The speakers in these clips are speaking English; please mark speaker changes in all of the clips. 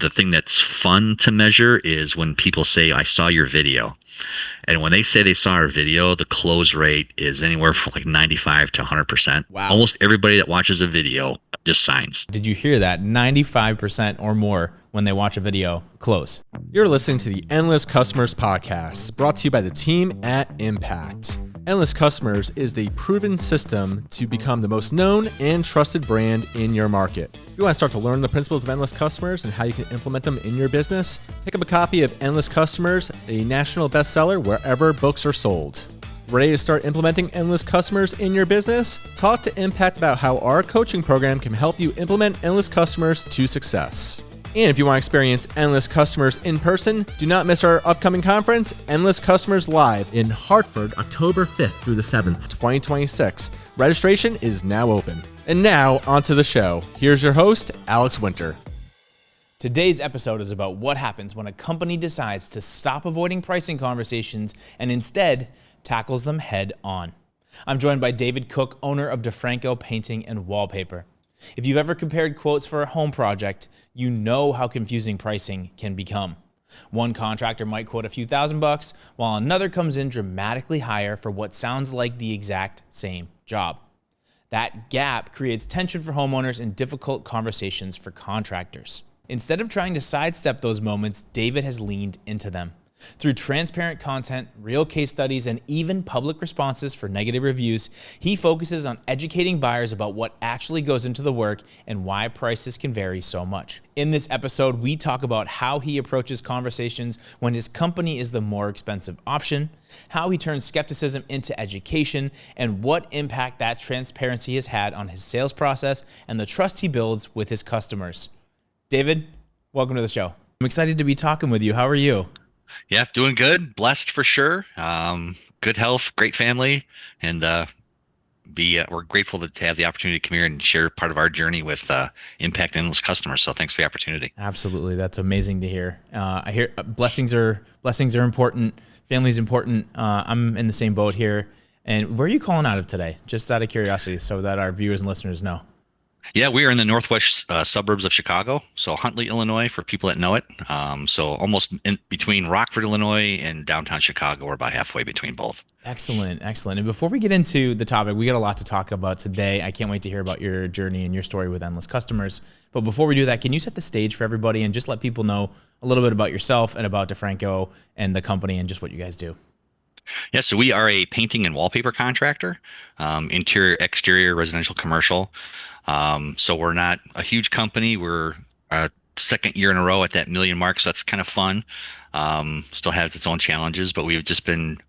Speaker 1: the thing that's fun to measure is when people say, I saw your video. And when they say they saw our video, the close rate is anywhere from like 95 to 100%.
Speaker 2: Wow.
Speaker 1: Almost everybody that watches a video just signs.
Speaker 2: Did you hear that? 95% or more when they watch a video close. You're listening to the Endless Customers podcast, brought to you by the team at Impact. Endless Customers is the proven system to become the most known and trusted brand in your market. If you want to start to learn the principles of Endless Customers and how you can implement them in your business, pick up a copy of Endless Customers, a national bestseller wherever books are sold. Ready to start implementing Endless Customers in your business? Talk to Impact about how our coaching program can help you implement Endless Customers to success. And if you want to experience Endless Customers in person, do not miss our upcoming conference, Endless Customers Live in Hartford, October 5th through the 7th, 2026. Registration is now open. And now, onto the show. Here's your host, Alex Winter. Today's episode is about what happens when a company decides to stop avoiding pricing conversations and instead tackles them head on. I'm joined by David Cook, owner of D'Franco Painting and Wallpaper. If you've ever compared quotes for a home project, you know how confusing pricing can become. One contractor might quote a few $1,000, while another comes in dramatically higher for what sounds like the exact same job. That gap creates tension for homeowners and difficult conversations for contractors. Instead of trying to sidestep those moments, David has leaned into them. Through transparent content, real case studies, and even public responses for negative reviews, he focuses on educating buyers about what actually goes into the work and why prices can vary so much. In this episode, we talk about how he approaches conversations when his company is the more expensive option, how he turns skepticism into education, and what impact that transparency has had on his sales process and the trust he builds with his customers. David, welcome to the show. I'm excited to be talking with you. How are you?
Speaker 1: Yeah, doing good. Blessed for sure. Good health, great family, and we're grateful to have the opportunity to come here and share part of our journey with Impact Endless Customers. So thanks for the opportunity.
Speaker 2: Absolutely, that's amazing to hear. I hear blessings are important. Family's important. I'm in the same boat here. And where are you calling out of today? Just out of curiosity, so that our viewers and listeners know.
Speaker 1: Yeah, we are in the northwest suburbs of Chicago, so Huntley, Illinois, for people that know it. So almost in between Rockford, Illinois, and downtown Chicago. We're about halfway between both.
Speaker 2: Excellent. And before we get into the topic, we got a lot to talk about today. I can't wait to hear about your journey and your story with Endless Customers. But before we do that, can you set the stage for everybody and just let people know a little bit about yourself and about DeFranco and the company and just what you guys do?
Speaker 1: Yeah, so we are a painting and wallpaper contractor, interior, exterior, residential, commercial. So we're not a huge company. We're second year in a row at that million mark, so that's kind of fun. Still has its own challenges, but we've just been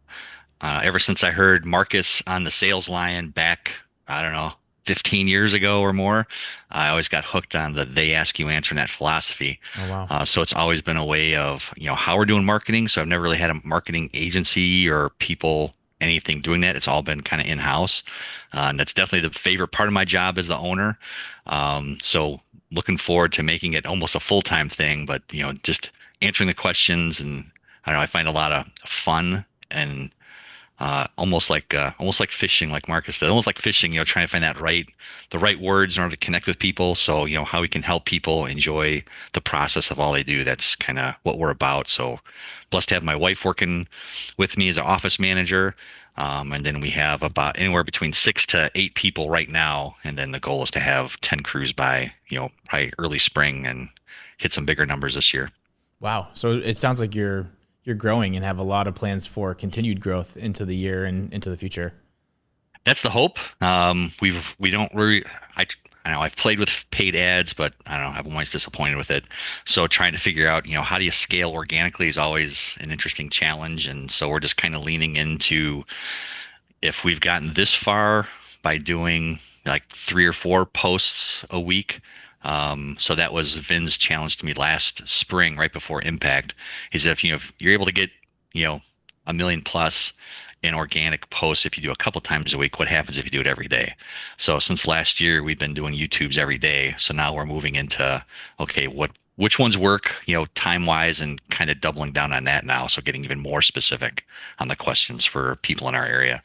Speaker 1: ever since I heard Marcus on the sales line back, I don't know, 15 years ago or more, I always got hooked on the they ask you answer, and that philosophy.
Speaker 2: Oh, wow.
Speaker 1: So it's always been a way of, how we're doing marketing. So I've never really had a marketing agency or people, anything doing that. It's all been kind of in-house. And that's definitely the favorite part of my job as the owner. So looking forward to making it almost a full-time thing, but, just answering the questions. And I don't know, I find a lot of fun and almost like fishing, like Marcus said, almost like fishing, trying to find the right words in order to connect with people. So, how we can help people enjoy the process of all they do. That's kind of what we're about. So blessed to have my wife working with me as an office manager. And then we have about anywhere between 6 to 8 people right now. And then the goal is to have 10 crews by, probably early spring and hit some bigger numbers this year.
Speaker 2: Wow. So it sounds like you're growing and have a lot of plans for continued growth into the year and into the future.
Speaker 1: That's the hope. We don't really, I know I've played with paid ads, but I don't know, I'm always disappointed with it. So trying to figure out, how do you scale organically is always an interesting challenge. And so we're just kind of leaning into, if we've gotten this far by doing like 3 or 4 posts a week. So that was Vin's challenge to me last spring, right before Impact, is if you're able to get, 1 million plus in organic posts, if you do a couple times a week, what happens if you do it every day? So since last year, we've been doing YouTubes every day. So now we're moving into, okay, which ones work, time wise, and kind of doubling down on that now. So getting even more specific on the questions for people in our area.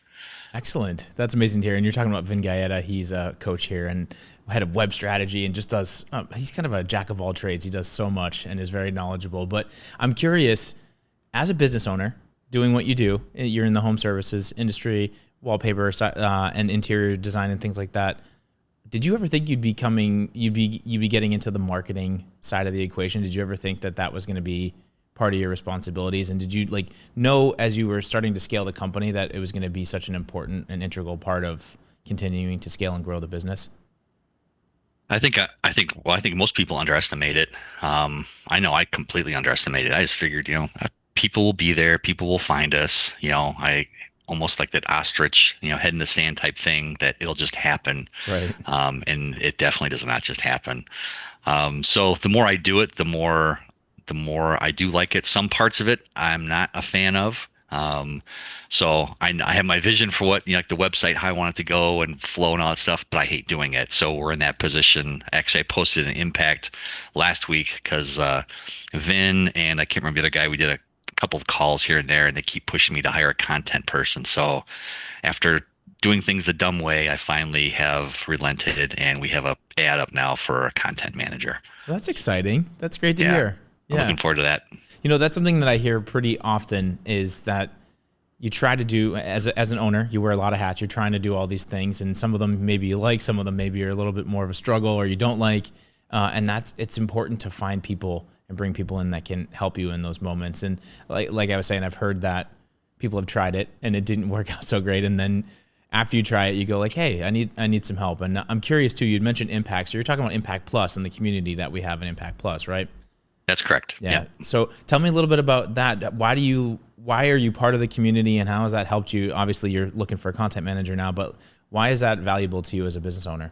Speaker 2: Excellent. That's amazing to hear. And you're talking about Vin Gaeta. He's a coach here. And head of web strategy and just does, he's kind of a jack of all trades. He does so much and is very knowledgeable. But I'm curious, as a business owner, doing what you do, you're in the home services industry, wallpaper and interior design and things like that. Did you ever think you'd be getting into the marketing side of the equation? Did you ever think that that was going to be part of your responsibilities? And did you like know as you were starting to scale the company that it was going to be such an important and integral part of continuing to scale and grow the business?
Speaker 1: I think most people underestimate it. I know I completely underestimated. I just figured, people will be there, people will find us. I almost like that ostrich, head in the sand type thing that it'll just happen.
Speaker 2: Right.
Speaker 1: And it definitely does not just happen. So the more I do it, the more I do like it. Some parts of it I'm not a fan of. So I have my vision for what, like the website, how I want it to go and flow and all that stuff, but I hate doing it. So we're in that position. Actually, I posted an impact last week because Vin and I can't remember the other guy, we did a couple of calls here and there, and they keep pushing me to hire a content person. So after doing things the dumb way, I finally have relented, and we have a ad up now for a content manager.
Speaker 2: Well, that's exciting. That's great to
Speaker 1: Yeah,
Speaker 2: hear.
Speaker 1: I'm
Speaker 2: Yeah.
Speaker 1: looking forward to that.
Speaker 2: That's something that I hear pretty often is that you try to do as an owner, you wear a lot of hats. You're trying to do all these things, and some of them maybe you like, some of them maybe are a little bit more of a struggle or you don't like. And it's important to find people and bring people in that can help you in those moments. And like I was saying, I've heard that people have tried it and it didn't work out so great. And then after you try it, you go like, hey, I need some help. And I'm curious too, you'd mentioned Impact. So you're talking about Impact Plus and the community that we have in Impact Plus, right?
Speaker 1: That's correct.
Speaker 2: Yeah. So tell me a little bit about that. Why are you part of the community and how has that helped you? Obviously you're looking for a content manager now, but why is that valuable to you as a business owner?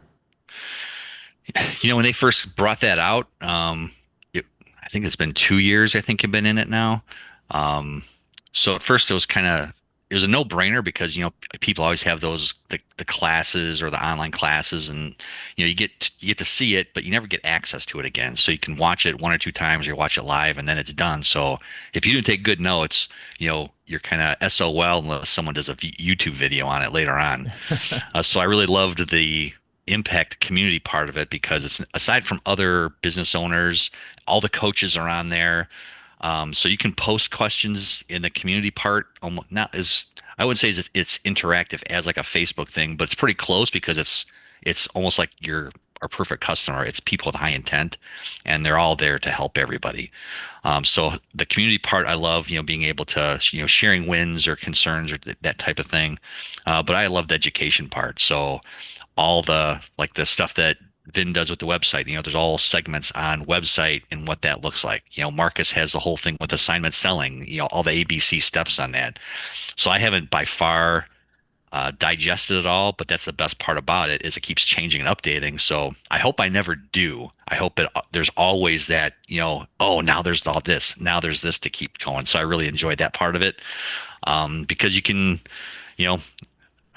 Speaker 1: When they first brought that out, I think it's been 2 years, I think I've been in it now. Um, so at first it was a no-brainer because, people always have the classes or the online classes and, you get to see it, but you never get access to it again. So you can watch it one or two times or you watch it live and then it's done. So if you didn't take good notes, you're kind of SOL unless someone does a YouTube video on it later on. So I really loved the impact community part of it because it's aside from other business owners, all the coaches are on there. So you can post questions in the community part. Almost not as I would say it's interactive as like a Facebook thing, but it's pretty close because it's almost like you're our perfect customer. It's people with high intent, and they're all there to help everybody. So the community part, I love, being able to, sharing wins or concerns or that type of thing. But I love the education part. So all the stuff that Vin does with the website, there's all segments on website and what that looks like. Marcus has the whole thing with assignment selling, all the ABC steps on that. So I haven't by far digested it all, but that's the best part about it is it keeps changing and updating. So I hope I never do. I hope that there's always that, oh, now there's all this, now there's this to keep going. So I really enjoyed that part of it because you can, you know,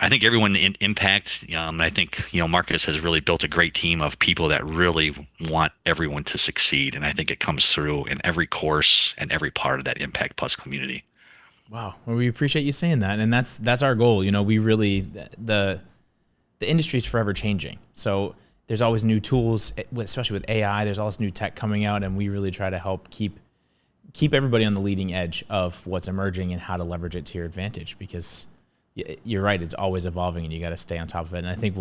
Speaker 1: I think everyone in Impact, I think, Marcus has really built a great team of people that really want everyone to succeed. And I think it comes through in every course and every part of that Impact Plus community.
Speaker 2: Wow. Well, we appreciate you saying that. And that's our goal. We really, the industry is forever changing. So there's always new tools, especially with AI, there's all this new tech coming out, and we really try to help keep everybody on the leading edge of what's emerging and how to leverage it to your advantage, because you're right, it's always evolving and you got to stay on top of it. And I think I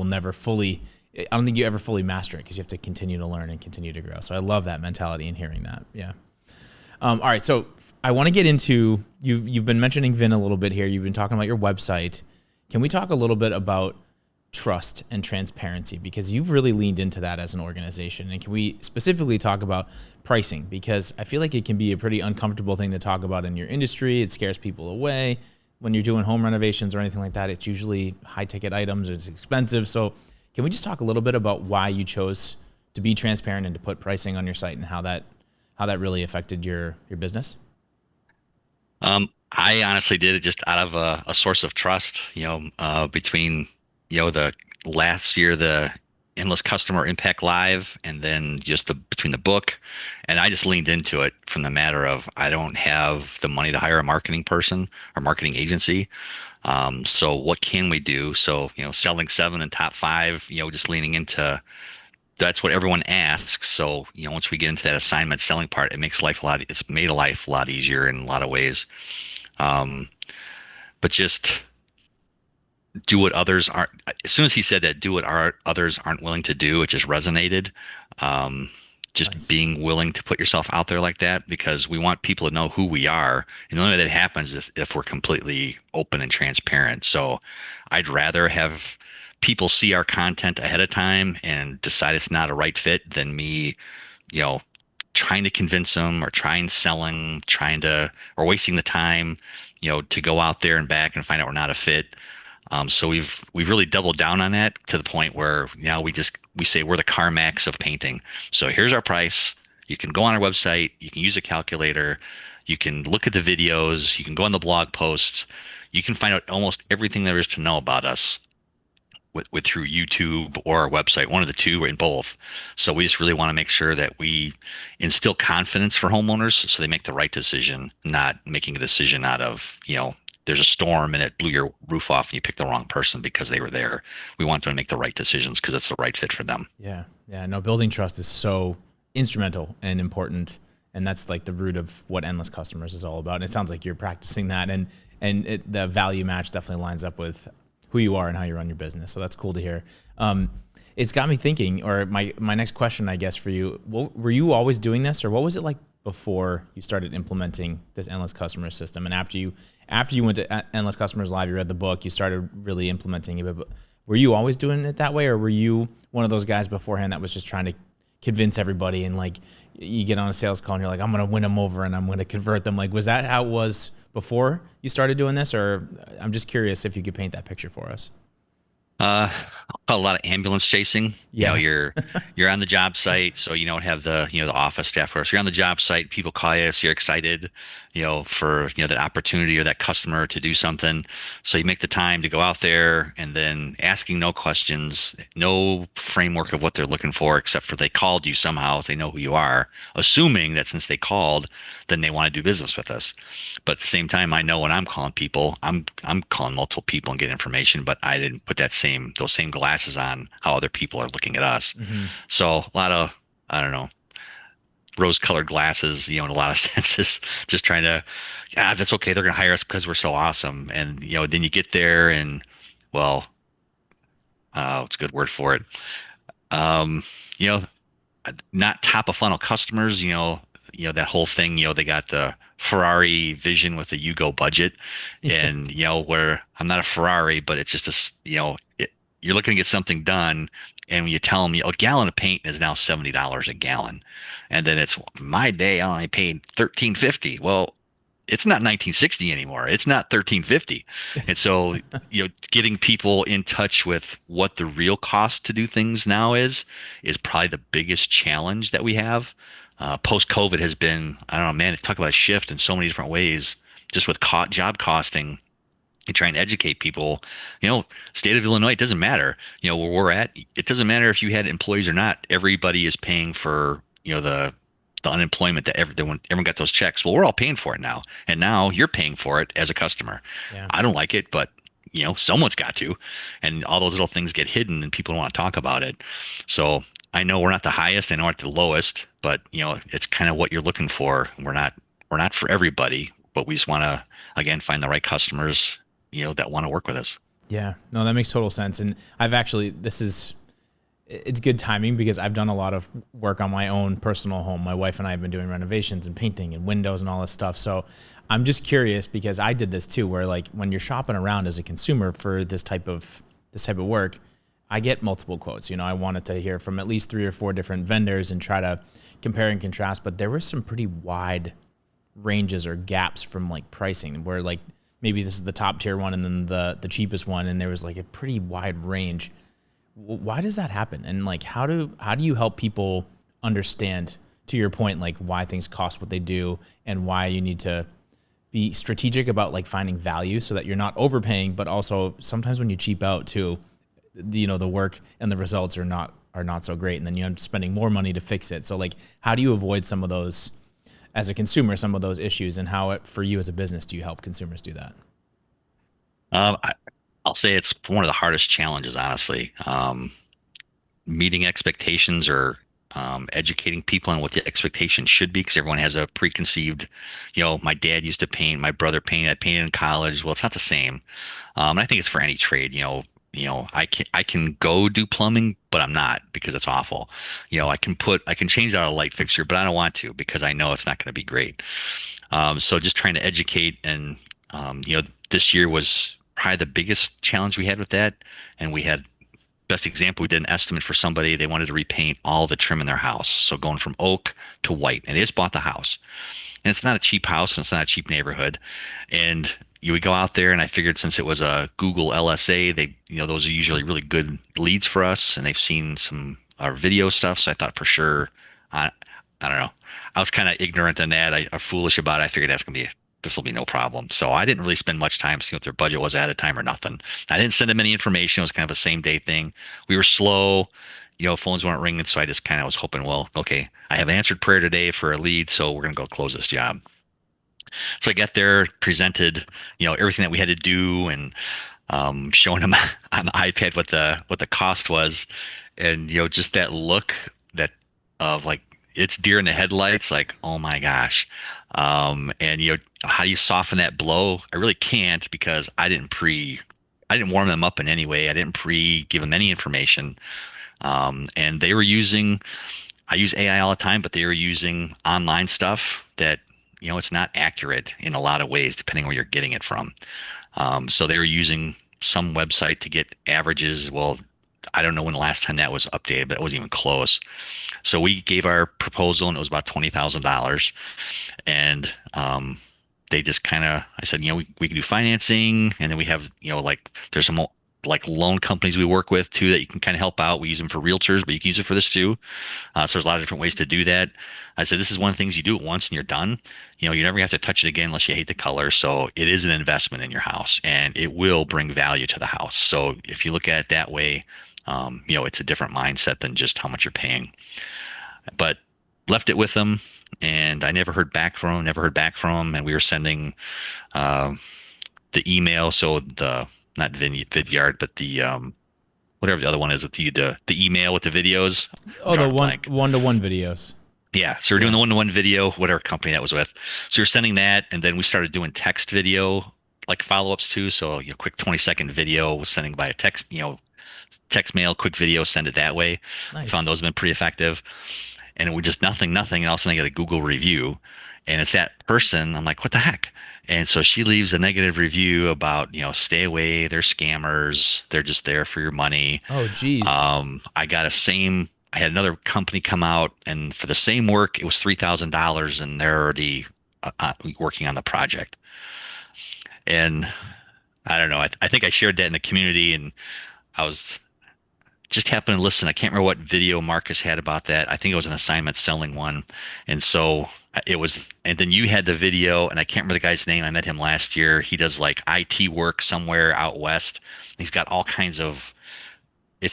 Speaker 2: don't think you ever fully master it because you have to continue to learn and continue to grow. So I love that mentality and hearing that. Yeah. All right. So I want to get into, you've been mentioning Vin a little bit here. You've been talking about your website. Can we talk a little bit about trust and transparency? Because you've really leaned into that as an organization. And can we specifically talk about pricing? Because I feel like it can be a pretty uncomfortable thing to talk about in your industry. It scares people away. When you're doing home renovations or anything like that, it's usually high ticket items. It's expensive. So can we just talk a little bit about why you chose to be transparent and to put pricing on your site and how that really affected your business?
Speaker 1: I honestly did it just out of a source of trust, between, the last year, the Endless Customer Impact Live, and then just between the book. And I just leaned into it from the matter of, I don't have the money to hire a marketing person or marketing agency. So what can we do? So, selling 7 and top 5, just leaning into that's what everyone asks. So, once we get into that assignment selling part, it makes life a lot, it's made a life a lot easier in a lot of ways. Um, but just do what others aren't, as soon as he said that, do what others aren't willing to do, it just resonated. Um, just
Speaker 2: Nice.
Speaker 1: being willing to put yourself out there like that, because we want people to know who we are. And the only way that happens is if we're completely open and transparent. So I'd rather have people see our content ahead of time and decide it's not a right fit than me, you know, trying to convince them or trying selling, trying to, or wasting the time, to go out there and back and find out we're not a fit. So we've really doubled down on that to the point where now we say we're the CarMax of painting. So here's our price. You can go on our website. You can use a calculator. You can look at the videos. You can go on the blog posts. You can find out almost everything there is to know about us with through YouTube or our website, one of the two, or in both. So we just really want to make sure that we instill confidence for homeowners so they make the right decision, not making a decision out of, there's a storm and it blew your roof off and you picked the wrong person because they were there. We want them to make the right decisions because it's the right fit for them.
Speaker 2: Yeah. Yeah. No, building trust is so instrumental and important. And that's like the root of what Endless Customers is all about. And it sounds like you're practicing that, and the value match definitely lines up with who you are and how you run your business. So that's cool to hear. It's got me thinking, or my next question, I guess, for you, were you always doing this, or what was it like before you started implementing this Endless Customer system? And after you went to Endless Customers Live, you read the book, you started really implementing it. But were you always doing it that way, or were you one of those guys beforehand that was just trying to convince everybody, and like you get on a sales call and you're like, I'm going to win them over and I'm going to convert them? Like, was that how it was before you started doing this? Or I'm just curious if you could paint that picture for us.
Speaker 1: I'll call a lot of ambulance chasing.
Speaker 2: Yeah.
Speaker 1: You're on the job site, so you don't have the office staff for us. You're on the job site, people call you, so you're excited, for that opportunity or that customer to do something. So you make the time to go out there and then asking no questions, no framework of what they're looking for, except for they called you somehow, so they know who you are, assuming that since they called, then they want to do business with us. But at the same time, I know when I'm calling people, I'm calling multiple people and get information, but I didn't put those same glasses on how other people are looking at us.
Speaker 2: Mm-hmm.
Speaker 1: So a lot of, I don't know, rose-colored glasses, in a lot of senses, just trying to, that's okay. They're going to hire us because we're so awesome. And, then you get there and, well, what's a good word for it? Um, you know, not top of funnel customers, that whole thing, they got the Ferrari vision with the Yugo budget. And, where I'm not a Ferrari, but it's just you're looking to get something done. And when you tell them, a gallon of paint is now $70 a gallon. And then it's my day, I only paid $13.50. Well, it's not 1960 anymore. It's not 1350. And so, getting people in touch with what the real cost to do things now is probably the biggest challenge that we have. Post COVID has been, I don't know, man, talk about a shift in so many different ways, just with job costing and trying to educate people. State of Illinois, it doesn't matter, where we're at. It doesn't matter if you had employees or not. Everybody is paying for, the unemployment that everyone got those checks. Well, we're all paying for it now. And now you're paying for it as a customer.
Speaker 2: Yeah.
Speaker 1: I don't like it, but someone's got to. And all those little things get hidden and people don't want to talk about it. So I know we're not the highest, I know we're not the lowest, but it's kind of what you're looking for. We're not for everybody, but we just want to, again, find the right customers, that want to work with us.
Speaker 2: Yeah, no, that makes total sense. And it's good timing because I've done a lot of work on my own personal home. My wife and I have been doing renovations and painting and windows and all this stuff. So I'm just curious because I did this too, where like when you're shopping around as a consumer for this type of work, I get multiple quotes. I wanted to hear from at least 3 or 4 different vendors and try to compare and contrast, but there were some pretty wide ranges or gaps from like pricing where like maybe this is the top tier one and then the cheapest one, and there was like a pretty wide range. Why does that happen? And like, how do you help people understand, to your point, like why things cost what they do and why you need to be strategic about like finding value so that you're not overpaying, but also sometimes when you cheap out too, the work and the results are not so great. And then you end up spending more money to fix it. So like, how do you avoid some of those as a consumer, some of those issues, and how for you as a business, do you help consumers do that?
Speaker 1: I'll say it's one of the hardest challenges, honestly. meeting expectations or educating people on what the expectation should be, because everyone has a preconceived, my dad used to paint, my brother painted, I painted in college. Well, it's not the same. And I think it's for any trade. I can go do plumbing, but I'm not because it's awful. I can change out a light fixture, but I don't want to because I know it's not going to be great. So just trying to educate and this year was probably the biggest challenge we had with that. And we had best example, we did an estimate for somebody. They wanted to repaint all the trim in their house. So going from oak to white. And they just bought the house. And it's not a cheap house and it's not a cheap neighborhood. And you would go out there and I figured since it was a Google LSA, those are usually really good leads for us. And they've seen some our video stuff. So I thought for sure, I don't know. I was kind of ignorant on that. I foolish about it. I figured this will be no problem. So I didn't really spend much time seeing what their budget was at a time or nothing. I didn't send them any information. It was kind of a same day thing. We were slow, phones weren't ringing. So I just kind of was hoping, well, okay, I have answered prayer today for a lead. So we're going to go close this job. So I got there, presented, everything that we had to do and showing them on the iPad what the cost was. And, just that look that of like, it's deer in the headlights, like, oh my gosh. And how do you soften that blow? I really can't because I didn't warm them up in any way. I didn't give them any information. And they were I use AI all the time, but they were using online stuff that, it's not accurate in a lot of ways, depending on where you're getting it from. So they were using some website to get averages. Well, I don't know when the last time that was updated, but it wasn't even close. So we gave our proposal and it was about $20,000. And they just kind of, I said, we can do financing. And then we have, like there's some like loan companies we work with too that you can kind of help out. We use them for realtors, but you can use it for this too. So there's a lot of different ways to do that. I said, this is one of the things you do it once and you're done. You never have to touch it again unless you hate the color. So it is an investment in your house and it will bring value to the house. So if you look at it that way, it's a different mindset than just how much you're paying. But left it with them and I never heard back from them. And we were sending the email. So not Vidyard, but the whatever the other one is, the email with the videos.
Speaker 2: Oh, the one-to-one videos.
Speaker 1: Yeah, so we're doing the one-to-one video, whatever company that was with. So we're sending that, and then we started doing text video like follow-ups too. So quick 20-second video was sending by a text, text mail, quick video, send it that way.
Speaker 2: Nice.
Speaker 1: I found those have been pretty effective. And it was just nothing, and all of a sudden I get a Google review, and it's that person. I'm like, what the heck? And so she leaves a negative review about, stay away, they're scammers, they're just there for your money.
Speaker 2: Oh, geez.
Speaker 1: I had another company come out, and for the same work, it was $3,000, and they're already working on the project. And I don't know. I think I shared that in the community, and I was just happened to listen. I can't remember what video Marcus had about that. I think it was an assignment selling one. And so it was, and then you had the video, and I can't remember the guy's name. I met him last year. He does like IT work somewhere out west. He's got all kinds of, I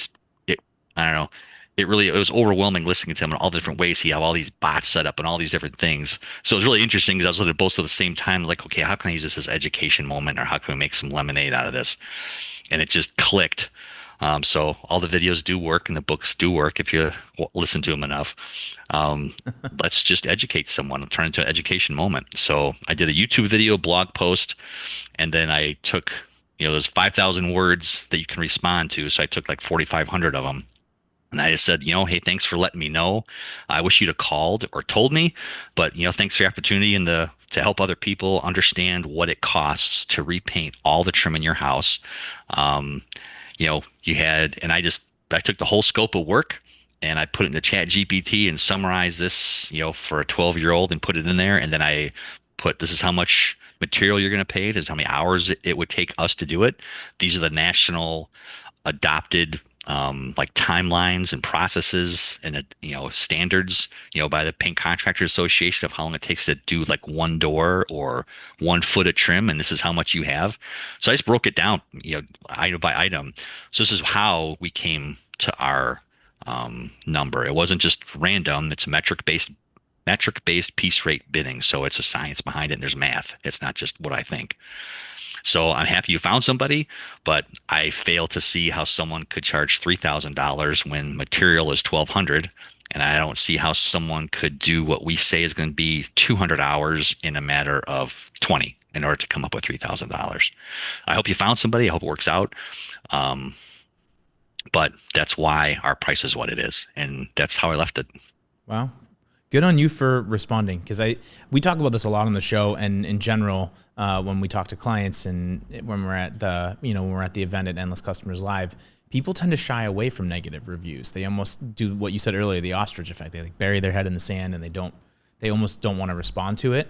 Speaker 1: don't know. It was overwhelming listening to him in all different ways. He had all these bots set up and all these different things. So it was really interesting because I was looking at both at the same time, like, okay, how can I use this as education moment, or how can we make some lemonade out of this? And it just clicked. So all the videos do work and the books do work if you listen to them enough. Let's just educate someone and turn it into an education moment. So I did a YouTube video, blog post, and then I took, those 5,000 words that you can respond to. So I took like 4,500 of them. And I just said, hey, thanks for letting me know. I wish you'd have called or told me, but, thanks for the opportunity and to help other people understand what it costs to repaint all the trim in your house. I took the whole scope of work and I put it into ChatGPT and summarized this, for a 12-year-old and put it in there. And then I put, this is how much material you're going to pay. This is how many hours it would take us to do it. These are the national adopted like timelines and processes and standards by the Paint Contractor Association of how long it takes to do like one door or 1 foot of trim, and this is how much you have. So I just broke it down item by item. So this is how we came to our number. It wasn't just random. It's metric based piece rate bidding, so it's a science behind it and there's math. It's not just what I think. So I'm happy you found somebody, but I fail to see how someone could charge $3,000 when material is 1,200. And I don't see how someone could do what we say is going to be 200 hours in a matter of 20 in order to come up with $3,000. I hope you found somebody. I hope it works out. Um, but that's why our price is what it is. And that's how I left it.
Speaker 2: Wow. Good on you for responding, because we talk about this a lot on the show and in general when we talk to clients and when we're at the event at Endless Customers Live. People tend to shy away from negative reviews. They almost do what you said earlier, the ostrich effect. They like bury their head in the sand and they almost don't want to respond to it.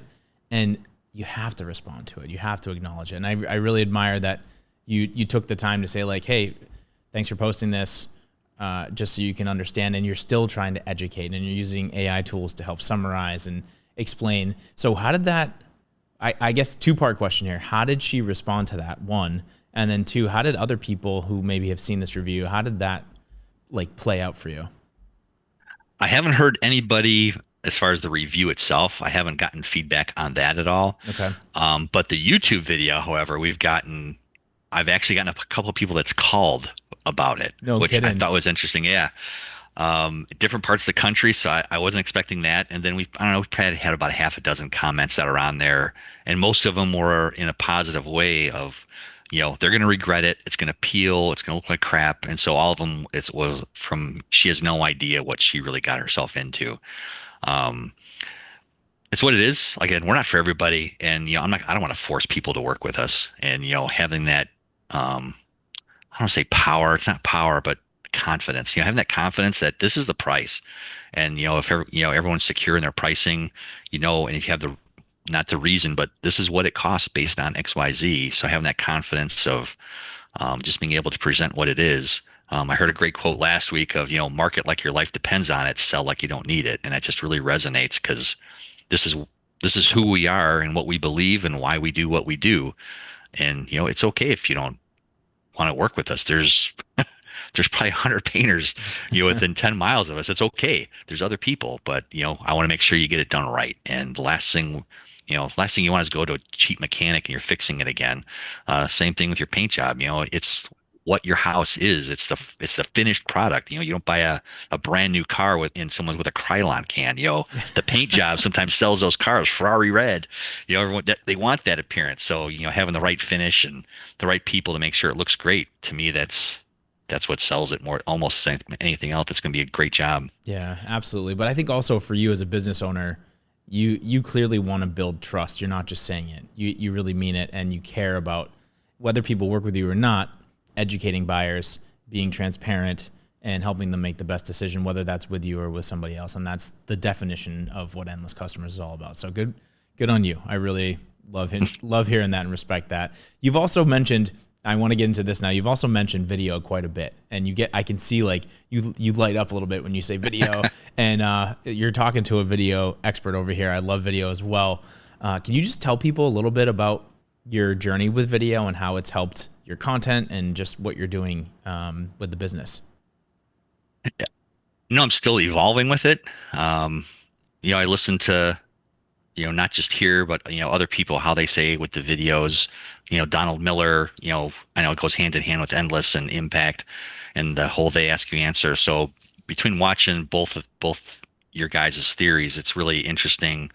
Speaker 2: And you have to respond to it. You have to acknowledge it. And I really admire that you took the time to say like, hey, thanks for posting this. Just so you can understand, and you're still trying to educate, and you're using AI tools to help summarize and explain. So how did that, I guess 2-part question here. How did she respond to that, 1? And then 2, how did other people who maybe have seen this review, how did that like play out for you?
Speaker 1: I haven't heard anybody as far as the review itself. I haven't gotten feedback on that at all.
Speaker 2: Okay.
Speaker 1: But the YouTube video, however, I've actually gotten a couple of people that's called about it,
Speaker 2: No
Speaker 1: which I
Speaker 2: kidding.
Speaker 1: thought was interesting. Yeah. Different parts of the country. So I wasn't expecting that. And then I don't know, we probably had about half a dozen comments that are on there. And most of them were in a positive way of, they're going to regret it. It's going to peel. It's going to look like crap. And so all of them, it was from, she has no idea what she really got herself into. Um, it's what it is. Again, we're not for everybody. And, I don't want to force people to work with us. And, having that, I don't say power. It's not power, but confidence. Having that confidence that this is the price, and if everyone's secure in their pricing, and if you have not the reason, but this is what it costs based on X, Y, Z. So having that confidence of just being able to present what it is. I heard a great quote last week of market like your life depends on it, sell like you don't need it, and that just really resonates because this is this is who we are and what we believe and why we do what we do. And it's okay if you don't want to work with us. There's probably 100 painters, within 10 miles of us. It's okay. There's other people, but I want to make sure you get it done right. And the last thing you want is go to a cheap mechanic and you're fixing it again. Same thing with your paint job. It's what your house is. It's the finished product. You don't buy a brand new car in someone with a Krylon can. The paint job sometimes sells those cars Ferrari red. Everyone they want that appearance. So having the right finish and the right people to make sure it looks great. To me, that's what sells it more. Almost than anything else, it's going to be a great job.
Speaker 2: Yeah, absolutely. But I think also for you as a business owner, you clearly want to build trust. You're not just saying it. You really mean it, and you care about whether people work with you or not, educating buyers, being transparent, and helping them make the best decision, whether that's with you or with somebody else. And that's the definition of what Endless Customers is all about. So good on you. I really love hearing that and respect that. You've also mentioned, I want to get into this now. You've also mentioned video quite a bit, and I can see like you light up a little bit when you say video, and you're talking to a video expert over here. I love video as well. Can you just tell people a little bit about your journey with video and how it's helped your content and just what you're doing with the business?
Speaker 1: I'm still evolving with it. I listen to not just here, but other people, how they say with the videos, Donald Miller, I know it goes hand in hand with Endless and Impact and the whole they ask you answer. So between watching both your guys' theories, it's really interesting,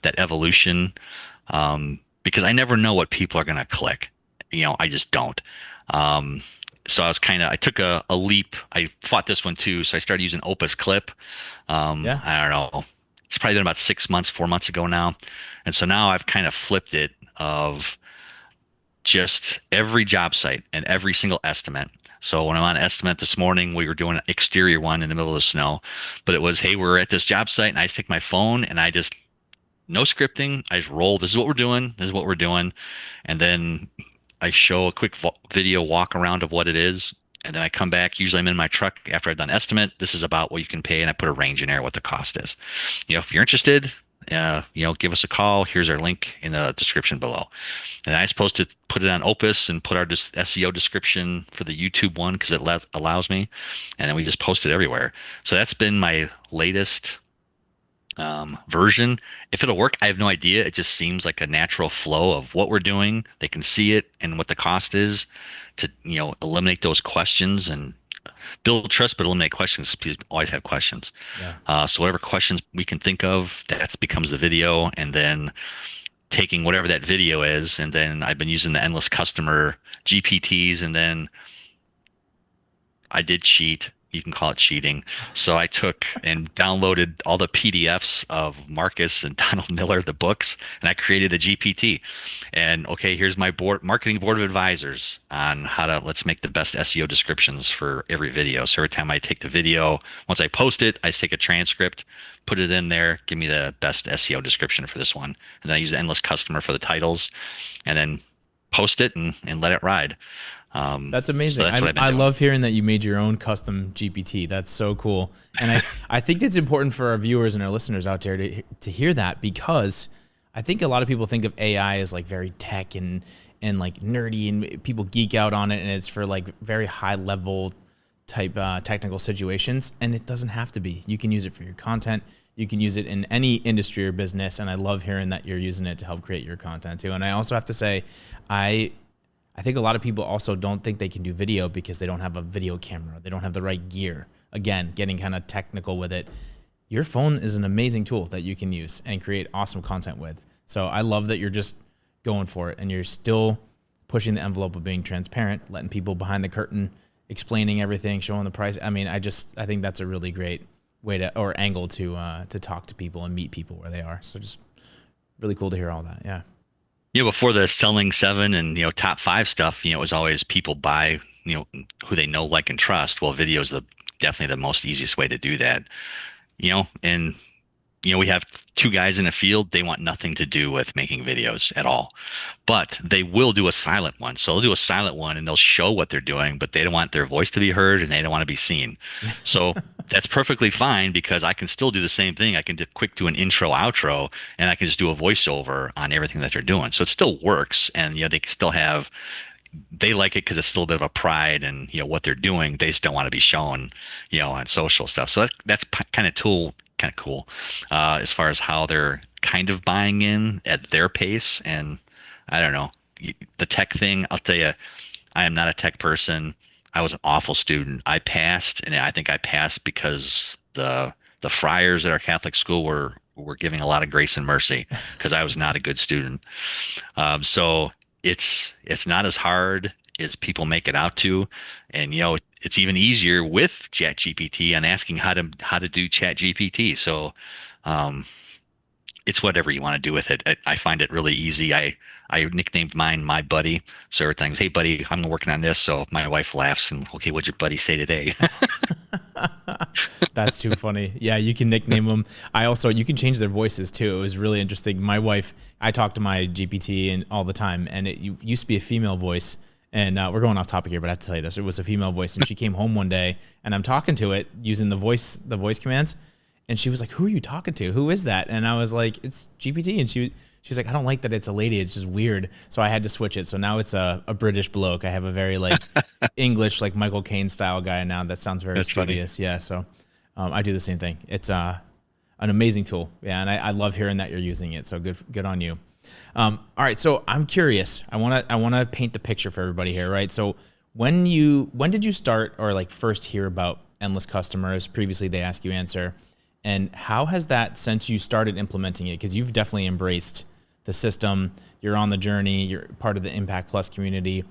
Speaker 1: that evolution, because I never know what people are going to click. I just don't. So I took a leap. I fought this one too. So I started using Opus Clip.
Speaker 2: Yeah.
Speaker 1: I don't know. It's probably been about 4 months ago now. And so now I've kind of flipped it of just every job site and every single estimate. So when I'm on estimate this morning, we were doing an exterior one in the middle of the snow, but it was, hey, we're at this job site, and I just take my phone and no scripting. I just roll. This is what we're doing. This is what we're doing. And then I show a quick video walk around of what it is. And then I come back. Usually I'm in my truck after I've done estimate. This is about what you can pay. And I put a range in there, what the cost is. If you're interested, give us a call. Here's our link in the description below. And I'm supposed to put it on Opus and put our SEO description for the YouTube one because it allows me. And then we just post it everywhere. So that's been my latest version. If it'll work, I have no idea. It just seems like a natural flow of what we're doing. They can see it and what the cost is to, eliminate those questions and build trust, but eliminate questions. People always have questions.
Speaker 2: Yeah.
Speaker 1: So whatever questions we can think of, that becomes the video, and then taking whatever that video is, and then I've been using the endless customer GPTs, and then I did cheat. You can call it cheating. So I took and downloaded all the PDFs of Marcus and Donald Miller, the books, and I created a GPT. And okay, here's my marketing board of advisors on how to let's make the best SEO descriptions for every video. So every time I take the video, once I post it, I take a transcript, put it in there, give me the best SEO description for this one. And then I use the endless customer for the titles, and then post it and let it ride.
Speaker 2: That's amazing.
Speaker 1: So that's what I've been
Speaker 2: I
Speaker 1: doing.
Speaker 2: love hearing that you made your own custom GPT. That's so cool. And I think it's important for our viewers and our listeners out there to hear that, because I think a lot of people think of AI as like very tech and like nerdy, and people geek out on it, and it's for like very high level type technical situations. And it doesn't have to be. You can use it for your content. You can use it in any industry or business. And I love hearing that you're using it to help create your content too. And I also have to say, I think a lot of people also don't think they can do video because they don't have a video camera. They don't have the right gear. Again, getting kind of technical with it. Your phone is an amazing tool that you can use and create awesome content with. So I love that you're just going for it, and you're still pushing the envelope of being transparent, letting people behind the curtain, explaining everything, showing the price. I mean, I think that's a really great way or angle to talk to people and meet people where they are. So just really cool to hear all that. Yeah.
Speaker 1: Before the selling seven and top five stuff, it was always people buy, who they know, like, and trust. Well, video is definitely the most easiest way to do that. And we have two guys in the field. They want nothing to do with making videos at all, but they will do a silent one. So they'll do a silent one and they'll show what they're doing, but they don't want their voice to be heard and they don't want to be seen. So that's perfectly fine, because I can still do the same thing. I can do an intro, outro, and I can just do a voiceover on everything that they're doing. So it still works, and they can still have. They like it because it's still a bit of a pride and what they're doing. They just don't want to be shown, on social stuff. So that's kind of cool, as far as how they're kind of buying in at their pace. And I don't know, the tech thing. I'll tell you, I am not a tech person. I was an awful student. I passed, and I think I passed because the friars at our Catholic school were giving a lot of grace and mercy, because I was not a good student. So it's not as hard as people make it out to, and it's even easier with ChatGPT and asking how to do ChatGPT. So it's whatever you want to do with it. I find it really easy. I nicknamed mine My Buddy. So every time, hey buddy, I'm working on this. So my wife laughs and, okay, what'd your buddy say today?
Speaker 2: That's too funny. Yeah, you can nickname them. You can change their voices too. It was really interesting. My wife, I talk to my GPT and all the time, and it used to be a female voice. And we're going off topic here, but I have to tell you this. It was a female voice, and she came home one day, and I'm talking to it using the voice commands, and she was like, "Who are you talking to? Who is that?" And I was like, "It's GPT." And she's like, "I don't like that it's a lady. It's just weird." So I had to switch it. So now it's a British bloke. I have a very like English, like Michael Caine style guy now. That sounds very
Speaker 1: That's funny.
Speaker 2: studious. Yeah. So I do the same thing. It's an amazing tool. Yeah, and I love hearing that you're using it. So good on you. All right, so I'm curious. I wanna paint the picture for everybody here, right? So when did you start or like first hear about endless customers? Previously, they ask you answer, and how has that since you started implementing it? Because you've definitely embraced the system. You're on the journey. You're part of the Impact Plus community.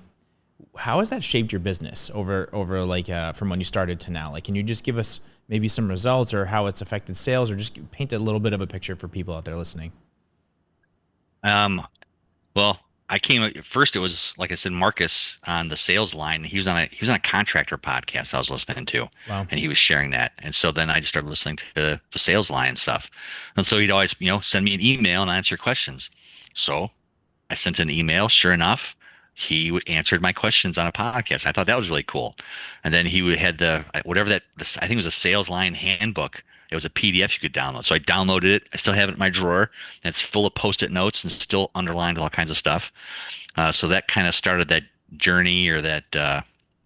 Speaker 2: How has that shaped your business over like from when you started to now? Like, can you just give us maybe some results or how it's affected sales, or just paint a little bit of a picture for people out there listening?
Speaker 1: Well, I came first. It was, like I said, Marcus on the sales line. He was on a Contractor podcast I was listening to,
Speaker 2: Wow.
Speaker 1: and he was sharing that. And so then I just started listening to the sales line stuff. And so he'd always, send me an email and answer questions. So I sent an email. Sure enough, he answered my questions on a podcast. I thought that was really cool. And then had I think it was a sales line handbook. It was a PDF you could download. So I downloaded it. I still have it in my drawer, and it's full of post-it notes and still underlined all kinds of stuff. So that kind of started that journey, or that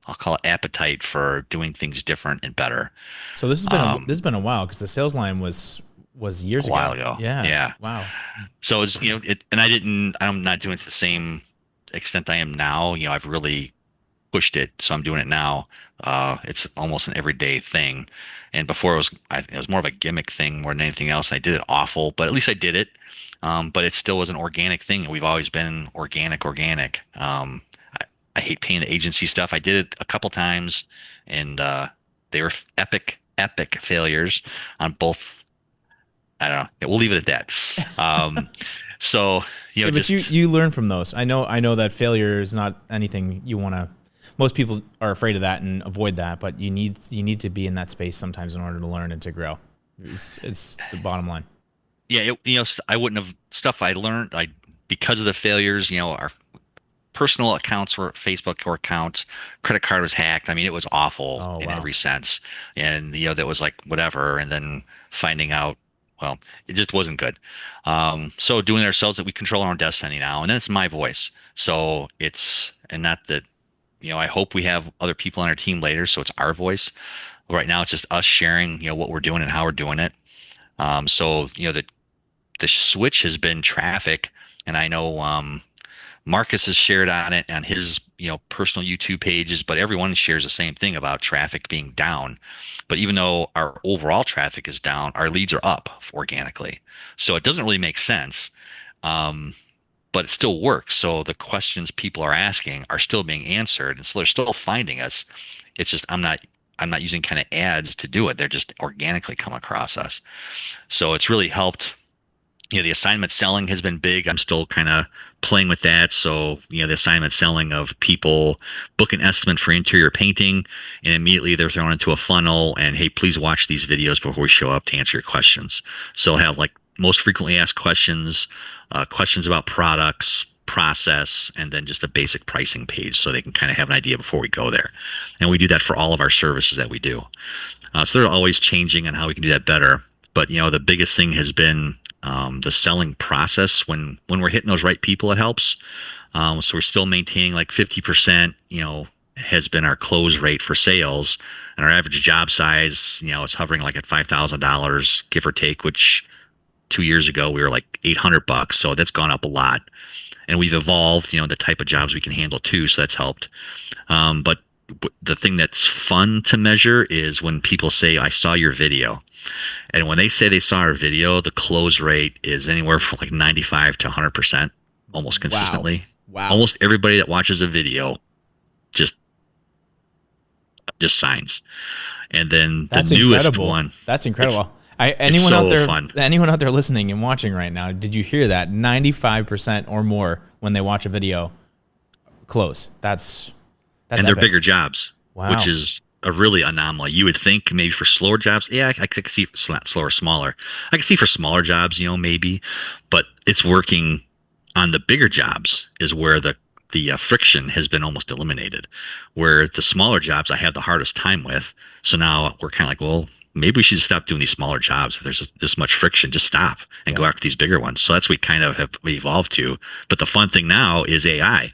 Speaker 1: I'll call it appetite for doing things different and better.
Speaker 2: So this has been a while, because the sales line was was years
Speaker 1: a while
Speaker 2: ago.
Speaker 1: ago.
Speaker 2: Yeah.
Speaker 1: Yeah.
Speaker 2: Wow.
Speaker 1: So it's, and I'm not doing it to the same extent I am now. I've really pushed it, so I'm doing it now. It's almost an everyday thing. And before it was more of a gimmick thing more than anything else. I did it awful, but at least I did it. But it still was an organic thing. We've always been organic. I hate paying the agency stuff. I did it a couple times, and they were epic failures on both. I don't know. Yeah, we'll leave it at that. Um, so
Speaker 2: Yeah, but
Speaker 1: just
Speaker 2: you learn from those. I know that failure is not anything you want to. Most people are afraid of that and avoid that, but you need to be in that space sometimes in order to learn and to grow. It's the bottom line.
Speaker 1: yeah, I wouldn't have stuff I learned. Because of the failures, our personal accounts were Facebook or accounts, credit card was hacked. I mean, it was awful
Speaker 2: Oh
Speaker 1: in
Speaker 2: wow.
Speaker 1: every sense, and that was like whatever. And then finding out, well, it just wasn't good. So doing it ourselves, that we control our own destiny now, and then it's my voice. So and not that, I hope we have other people on our team later, so it's our voice. Right now, it's just us sharing, what we're doing and how we're doing it. So the switch has been traffic, and I know Marcus has shared on it on his personal YouTube pages, but everyone shares the same thing about traffic being down. But even though our overall traffic is down, our leads are up organically. So it doesn't really make sense, but it still works. So the questions people are asking are still being answered, and so they're still finding us. It's just I'm not using kind of ads to do it. They're just organically come across us. So it's really helped. The assignment selling has been big. I'm still kind of playing with that. So, the assignment selling of people book an estimate for interior painting, and immediately they're thrown into a funnel and, hey, please watch these videos before we show up to answer your questions. So I'll have like most frequently asked questions, questions about products, process, and then just a basic pricing page so they can kind of have an idea before we go there. And we do that for all of our services that we do. So they're always changing on how we can do that better. But, the biggest thing has been the selling process. When we're hitting those right people, it helps. So we're still maintaining like 50%, has been our close rate for sales, and our average job size, it's hovering like at $5,000, give or take, which 2 years ago we were like $800. So that's gone up a lot, and we've evolved, the type of jobs we can handle too. So that's helped. But the thing that's fun to measure is when people say, I saw your video. And when they say they saw our video, the close rate is anywhere from like 95 to 100%, almost consistently.
Speaker 2: Wow.
Speaker 1: Almost everybody that watches a video just signs. And then
Speaker 2: That's
Speaker 1: the newest
Speaker 2: incredible.
Speaker 1: one.
Speaker 2: That's incredible.
Speaker 1: It's so fun.
Speaker 2: Anyone out there listening and watching right now, did you hear that? 95% or more when they watch a video close. That's
Speaker 1: and
Speaker 2: epic.
Speaker 1: they're bigger jobs,
Speaker 2: Wow.
Speaker 1: which is a really anomaly. You would think maybe for slower jobs, yeah, I could see slower, smaller. I could see for smaller jobs, maybe, but it's working on the bigger jobs is where the friction has been almost eliminated. Where the smaller jobs I have the hardest time with. So now we're kind of like, well, maybe we should stop doing these smaller jobs. If there's this much friction, just stop and go after these bigger ones. So that's what we kind of have evolved to. But the fun thing now is AI.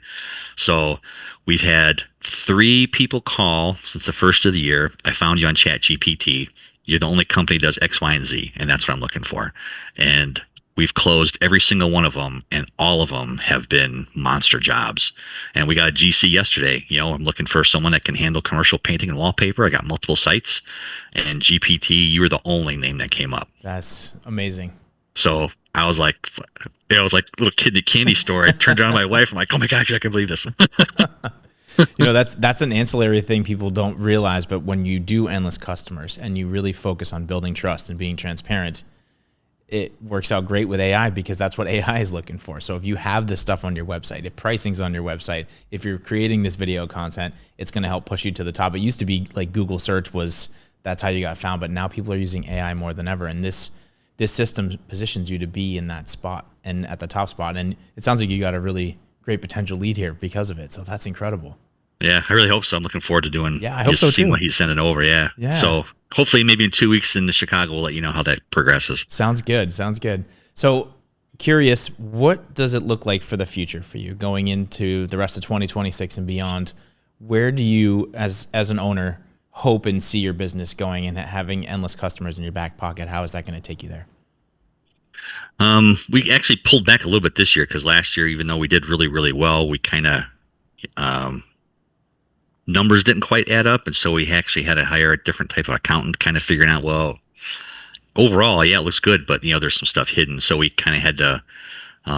Speaker 1: So we've had 3 people call since the first of the year. I found you on ChatGPT. You're the only company that does X, Y, and Z, and that's what I'm looking for. And we've closed every single one of them, and all of them have been monster jobs. And we got a GC yesterday. I'm looking for someone that can handle commercial painting and wallpaper. I got multiple sites, and GPT, you were the only name that came up.
Speaker 2: That's amazing.
Speaker 1: So I was like a little kid in a candy store. I turned around to my wife. I'm like, oh my gosh, I can't believe this.
Speaker 2: That's an ancillary thing people don't realize, but when you do endless customers and you really focus on building trust and being transparent, it works out great with AI because that's what AI is looking for. So if you have this stuff on your website, if pricing's on your website, if you're creating this video content, it's going to help push you to the top. It used to be like Google search that's how you got found, but now people are using AI more than ever. And this system positions you to be in that spot and at the top spot. And it sounds like you got a really great potential lead here because of it. So that's incredible.
Speaker 1: Yeah, I really hope so. I'm looking forward to doing.
Speaker 2: Yeah, I hope so too.
Speaker 1: Seeing what he's sending over. Yeah. So hopefully, maybe in 2 weeks in the Chicago, we'll let you know how that progresses.
Speaker 2: Sounds good. So curious, what does it look like for the future for you going into the rest of 2026 and beyond? Where do you, as an owner, hope and see your business going and having endless customers in your back pocket? How is that going to take you there?
Speaker 1: We actually pulled back a little bit this year because last year, even though we did really, really well, we kind of um, numbers didn't quite add up, and so we actually had to hire a different type of accountant, kind of figuring out, well, overall, yeah, it looks good, but there's some stuff hidden, so we kind of had to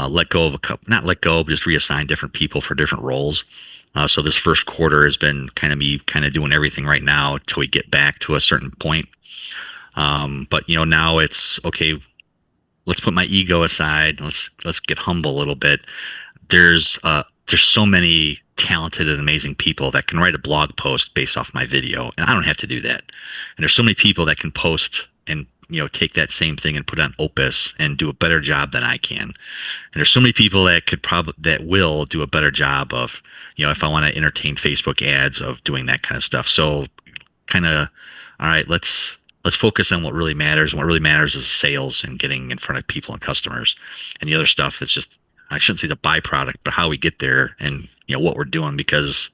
Speaker 1: let go of a couple, not let go, but just reassign different people for different roles. So this first quarter has been kind of me kind of doing everything right now till we get back to a certain point. But now it's okay. Let's put my ego aside. Let's get humble a little bit. There's so many talented and amazing people that can write a blog post based off my video, and I don't have to do that. And there's so many people that can post and take that same thing and put it on Opus and do a better job than I can. And there's so many people that will do a better job of if I want to entertain Facebook ads, of doing that kind of stuff. So kind of, all right, let's focus on what really matters. And what really matters is sales and getting in front of people and customers. And the other stuff is just, I shouldn't say the byproduct, but how we get there and what we're doing, because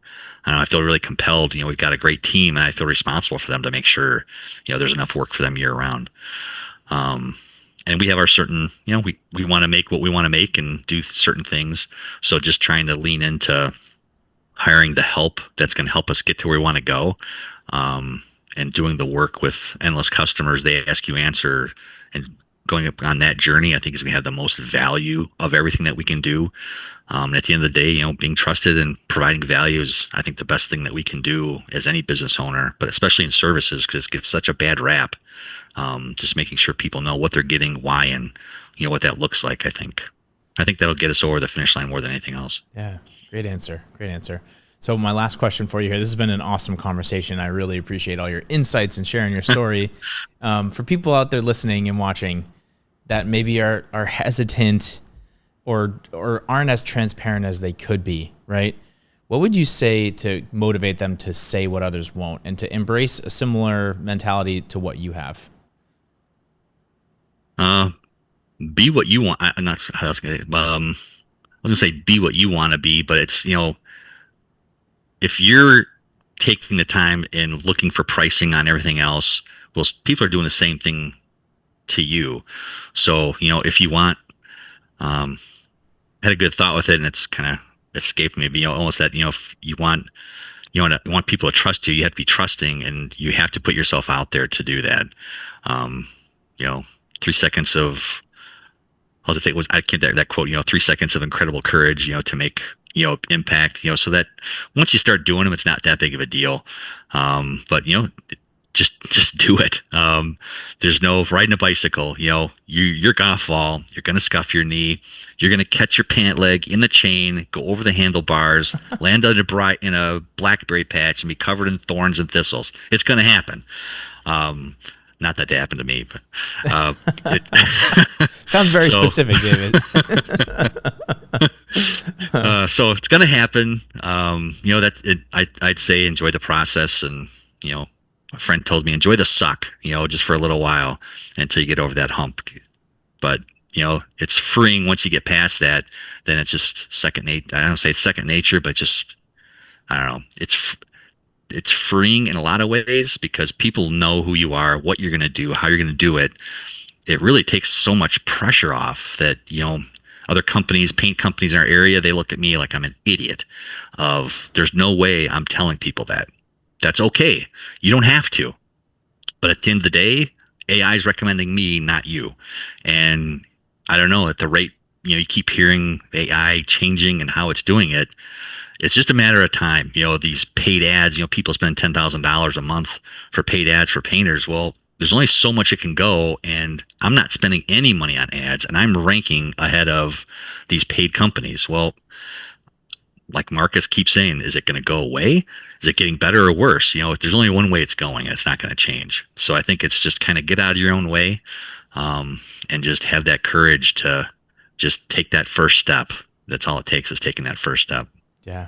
Speaker 1: I don't know, I feel really compelled. We've got a great team, and I feel responsible for them to make sure there's enough work for them year round. And we have our certain, we want to make what we want to make and do certain things. So just trying to lean into hiring the help that's going to help us get to where we want to go. And doing the work with endless customers, they ask, you answer, and going up on that journey, I think is going to have the most value of everything that we can do. And at the end of the day, being trusted and providing value is, I think, the best thing that we can do as any business owner, but especially in services, because it gets such a bad rap. Just making sure people know what they're getting, why, and what that looks like. I think that'll get us over the finish line more than anything else.
Speaker 2: Yeah, great answer. Great answer. So my last question for you here, this has been an awesome conversation. I really appreciate all your insights and sharing your story. For people out there listening and watching that maybe are hesitant or aren't as transparent as they could be, right? What would you say to motivate them to say what others won't and to embrace a similar mentality to what you have?
Speaker 1: Be what you want. I'm not, I was gonna say be what you want to be, but it's, if you're taking the time and looking for pricing on everything else, well, people are doing the same thing to you. So, if you want, had a good thought with it, and it's kind of escaped me, but, almost that, if you want, you want people to trust you, you have to be trusting, and you have to put yourself out there to do that. 3 seconds of, I can't, that quote, 3 seconds of incredible courage, to make, impact, so that once you start doing them, it's not that big of a deal. But, just do it. There's no riding a bicycle, you're going to fall, you're going to scuff your knee, you're going to catch your pant leg in the chain, go over the handlebars, land in a blackberry patch and be covered in thorns and thistles. It's going to happen. Not that they happened to me, but
Speaker 2: sounds very specific, David.
Speaker 1: So it's going to happen. I'd say enjoy the process, and a friend told me enjoy the suck, just for a little while until you get over that hump. But it's freeing once you get past that. Then it's just second nature. I don't say it's second nature, but just I don't know. It's freeing in a lot of ways because people know who you are, what you're going to do, how you're going to do it. It really takes so much pressure off that, other companies, paint companies in our area, they look at me like I'm an idiot of there's no way I'm telling people that. That's okay. You don't have to. But at the end of the day, AI is recommending me, not you. And I don't know, at the rate, you keep hearing AI changing and how it's doing it, it's just a matter of time. These paid ads, people spend $10,000 a month for paid ads for painters. Well, there's only so much it can go, and I'm not spending any money on ads, and I'm ranking ahead of these paid companies. Well, like Marcus keeps saying, is it going to go away? Is it getting better or worse? If there's only one way it's going, it's not going to change. So I think it's just kind of get out of your own way, and just have that courage to just take that first step. That's all it takes, is taking that first step.
Speaker 2: Yeah.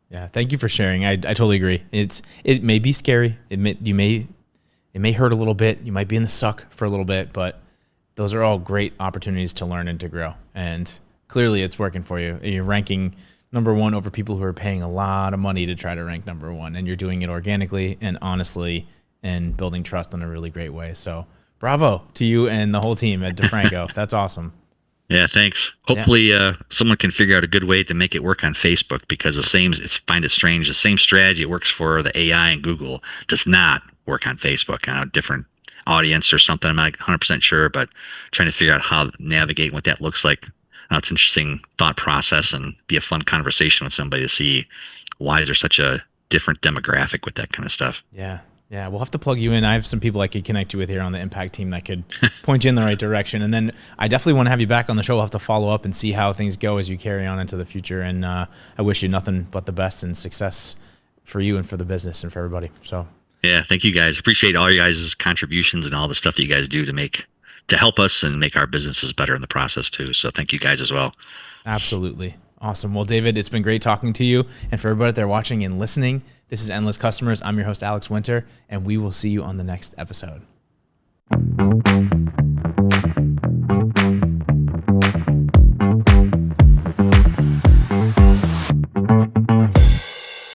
Speaker 2: Yeah. Thank you for sharing. I totally agree. It may be scary. It may hurt a little bit. You might be in the suck for a little bit, but those are all great opportunities to learn and to grow. And clearly it's working for you. You're ranking number one over people who are paying a lot of money to try to rank number one. And you're doing it organically and honestly and building trust in a really great way. So Bravo to you and the whole team at DeFranco. That's awesome.
Speaker 1: Yeah, thanks.
Speaker 2: Yeah.
Speaker 1: Hopefully, someone can figure out a good way to make it work on Facebook, because find it strange. The same strategy it works for the AI and Google does not work on Facebook on a different audience or something. I'm not 100% sure, but trying to figure out how to navigate what that looks like. It's an interesting thought process and be a fun conversation with somebody to see why is there such a different demographic with that kind of stuff.
Speaker 2: Yeah. Yeah, we'll have to plug you in. I have some people I could connect you with here on the Impact team that could point you in the right direction. And then I definitely want to have you back on the show. We'll have to follow up and see how things go as you carry on into the future. And I wish you nothing but the best and success for you and for the business and for everybody. So
Speaker 1: yeah, thank you guys. Appreciate all you guys' contributions and all the stuff that you guys do to help us and make our businesses better in the process too. So thank you guys as well.
Speaker 2: Absolutely. Awesome. Well, David, it's been great talking to you. And for everybody out there watching and listening, this is Endless Customers. I'm your host, Alex Winter, and we will see you on the next episode.